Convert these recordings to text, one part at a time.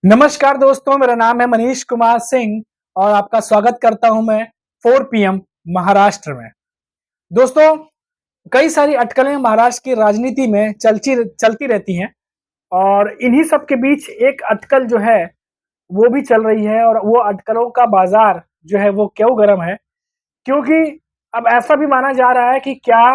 नमस्कार दोस्तों, मेरा नाम है मनीष कुमार सिंह और आपका स्वागत करता हूं मैं 4 पीएम महाराष्ट्र में। दोस्तों, कई सारी अटकलें महाराष्ट्र की राजनीति में चलती रहती हैं और इन्हीं सब के बीच एक अटकल जो है, वो भी चल रही है और वो अटकलों का बाज़ार जो है वो क्यों गरम है? क्योंकि अब ऐसा भी माना जा रहा है कि क्या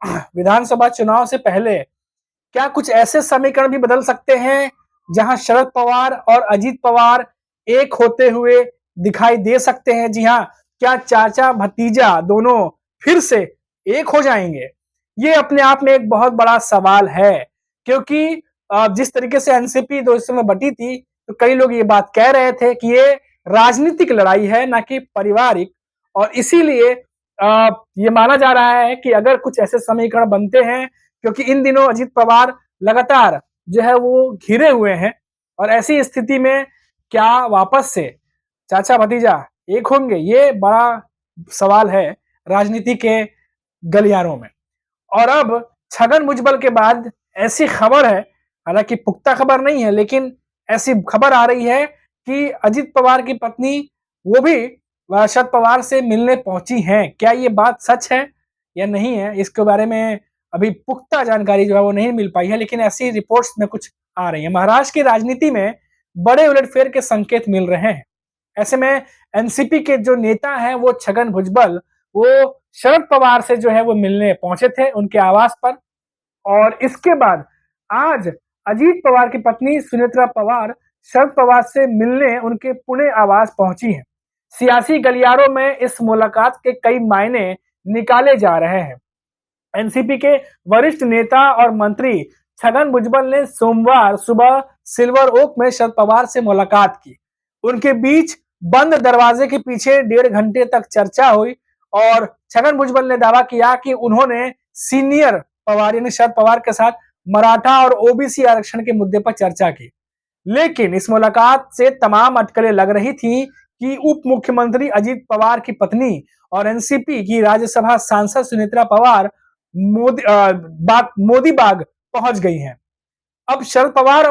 विधानसभा चुनाव से पहले क्या कुछ ऐसे समीकरण भी बदल सकते हैं जहां शरद पवार और अजीत पवार एक होते हुए दिखाई दे सकते हैं? जी हाँ, क्या चाचा भतीजा दोनों फिर से एक हो जाएंगे? ये अपने आप में एक बहुत बड़ा सवाल है क्योंकि जिस तरीके से एनसीपी दो हिस्सों में बटी थी, तो कई लोग ये बात कह रहे थे कि ये राजनीतिक लड़ाई है, ना कि पारिवारिक। और इसीलिए ये माना जा रहा है कि अगर कुछ ऐसे समीकरण बनते हैं, क्योंकि इन दिनों अजीत पवार लगातार जो है वो घिरे हुए हैं और ऐसी स्थिति में क्या वापस से चाचा भतीजा एक होंगे? ये बड़ा सवाल है राजनीति के गलियारों में। और अब छगन भुजबल के बाद ऐसी खबर है, हालांकि पुख्ता खबर नहीं है, लेकिन ऐसी खबर आ रही है कि अजित पवार की पत्नी वो भी शरद पवार से मिलने पहुंची हैं। क्या ये बात सच है या नहीं है, इसके बारे में अभी पुख्ता जानकारी जो है वो नहीं मिल पाई है, लेकिन ऐसी रिपोर्ट्स में कुछ आ रही है। महाराष्ट्र की राजनीति में बड़े उलटफेर के संकेत मिल रहे हैं। ऐसे में एनसीपी के जो नेता हैं वो छगन भुजबल, वो शरद पवार से जो है वो मिलने पहुंचे थे उनके आवास पर। और इसके बाद आज अजीत पवार की पत्नी सुनेत्रा पवार शरद पवार से मिलने उनके पुणे आवास पहुंची हैं। सियासी गलियारों में इस मुलाकात के कई मायने निकाले जा रहे हैं। एनसीपी के वरिष्ठ नेता और मंत्री छगन भुजबल ने सोमवार सुबह सिल्वर ओक में शरद पवार से मुलाकात की। उनके बीच बंद दरवाजे के पीछे 1.5 घंटे तक चर्चा हुई और छगन भुजबल ने दावा किया कि उन्होंने सीनियर पवार यानी शरद पवार के साथ मराठा और ओबीसी आरक्षण के मुद्दे पर चर्चा की। लेकिन इस मुलाकात से तमाम अटकलें लग रही थी कि उप मुख्यमंत्री अजीत पवार की पत्नी और एनसीपी की राज्यसभा सांसद सुनेत्रा पवार मोदी बाग पहुंच गई हैं। अब शरद पवार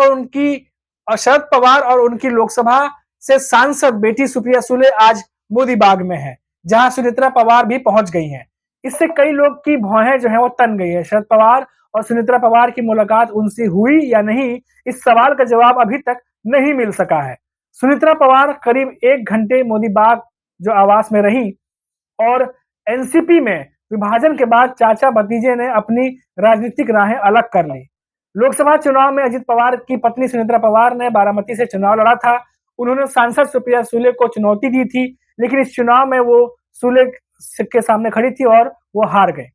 और उनकी लोकसभा से सांसद बेटी सुप्रिया सुले आज मोदी बाग में है, जहां सुनेत्रा पवार भी पहुंच गई हैं। इससे कई लोग की भौहें जो है वो तन गई है। शरद पवार और सुनेत्रा पवार की मुलाकात उनसे हुई या नहीं, इस सवाल का जवाब अभी तक नहीं मिल सका है। सुनेत्रा पवार करीब 1 घंटे मोदी बाग जो आवास में रही और एनसीपी में विभाजन के बाद चाचा भतीजे ने अपनी राजनीतिक राहें अलग कर ली। लोकसभा चुनाव में अजित पवार की पत्नी सुनेत्रा पवार ने बारामती से चुनाव लड़ा था। उन्होंने सांसद सुप्रिया सुले को चुनौती दी थी, लेकिन इस चुनाव में वो सुले के सामने खड़ी थी और वो हार गए।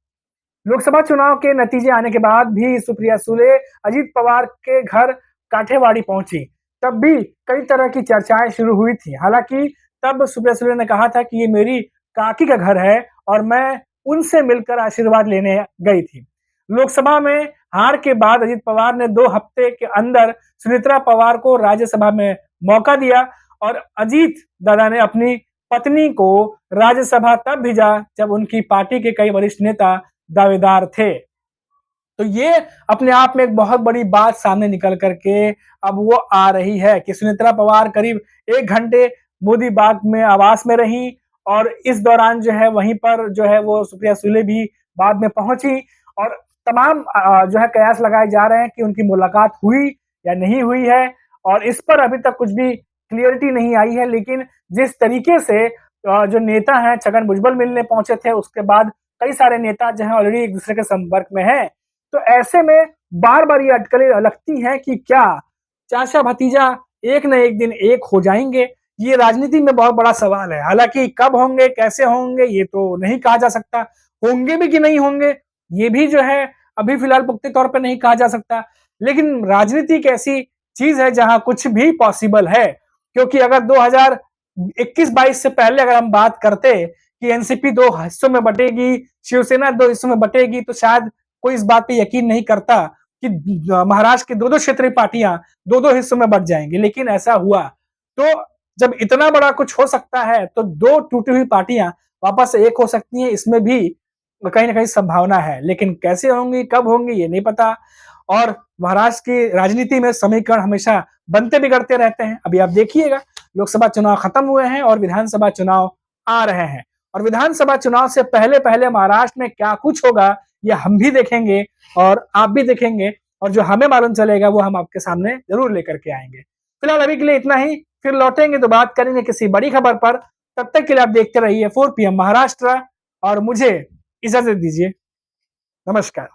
लोकसभा चुनाव के नतीजे आने के बाद भी सुप्रिया सुले अजित पवार के घर काठेवाड़ी पहुंची। तब भी कई तरह की चर्चाएं शुरू हुई थी। हालांकि तब सुप्रिया सुले ने कहा था कि ये मेरी काकी का घर है और मैं उनसे मिलकर आशीर्वाद लेने गई थी। लोकसभा में हार के बाद अजित पवार ने 2 हफ्ते के अंदर सुनेत्रा पवार को राज्यसभा में मौका दिया और अजीत दादा ने अपनी पत्नी को राज्यसभा तब भेजा जब उनकी पार्टी के कई वरिष्ठ नेता दावेदार थे। तो ये अपने आप में एक बहुत बड़ी बात सामने निकल करके अब वो आ रही है कि सुनेत्रा पवार करीब 1 घंटे मोदी बाग में आवास में रही और इस दौरान जो है वहीं पर जो है वो सुप्रिया सुले भी बाद में पहुंची और तमाम जो है कयास लगाए जा रहे हैं कि उनकी मुलाकात हुई या नहीं हुई है। और इस पर अभी तक कुछ भी क्लियरिटी नहीं आई है, लेकिन जिस तरीके से जो नेता हैं छगन भुजबल मिलने पहुंचे थे, उसके बाद कई सारे नेता जो हैं ऑलरेडी एक दूसरे के संपर्क में हैं। तो ऐसे में बार बार ये अटकलें लगती हैं कि क्या चाचा भतीजा एक न एक दिन एक हो जाएंगे? ये राजनीति में बहुत बड़ा सवाल है। हालांकि कब होंगे, कैसे होंगे, ये तो नहीं कहा जा सकता। होंगे भी कि नहीं होंगे, ये भी जो है अभी फिलहाल पुख्ते तौर पर नहीं कहा जा सकता। लेकिन राजनीति एक ऐसी चीज है जहां कुछ भी पॉसिबल है, क्योंकि अगर 2021-22 से पहले अगर हम बात करते कि एनसीपी 2 हिस्सों में बटेगी, शिवसेना 2 हिस्सों में बटेगी, तो शायद कोई इस बात पे यकीन नहीं करता कि महाराष्ट्र की दो क्षेत्रीय पार्टियां 2 हिस्सों में बट जाएंगी। लेकिन ऐसा हुआ। तो जब इतना बड़ा कुछ हो सकता है, तो 2 टूटी हुई पार्टियां वापस एक हो सकती हैं, इसमें भी कहीं ना कहीं संभावना है। लेकिन कैसे होंगी, कब होंगी, ये नहीं पता। और महाराष्ट्र की राजनीति में समीकरण हमेशा बनते बिगड़ते रहते हैं। अभी आप देखिएगा, लोकसभा चुनाव खत्म हुए हैं और विधानसभा चुनाव आ रहे हैं, और विधानसभा चुनाव से पहले पहले महाराष्ट्र में क्या कुछ होगा ये हम भी देखेंगे और आप भी देखेंगे, और जो हमें मालूम चलेगा वो हम आपके सामने जरूर लेकर के आएंगे। फिलहाल अभी के लिए इतना ही, फिर लौटेंगे तो बात करेंगे किसी बड़ी खबर पर। तब तक के लिए आप देखते रहिए 4 PM महाराष्ट्र और मुझे इजाजत दीजिए। नमस्कार।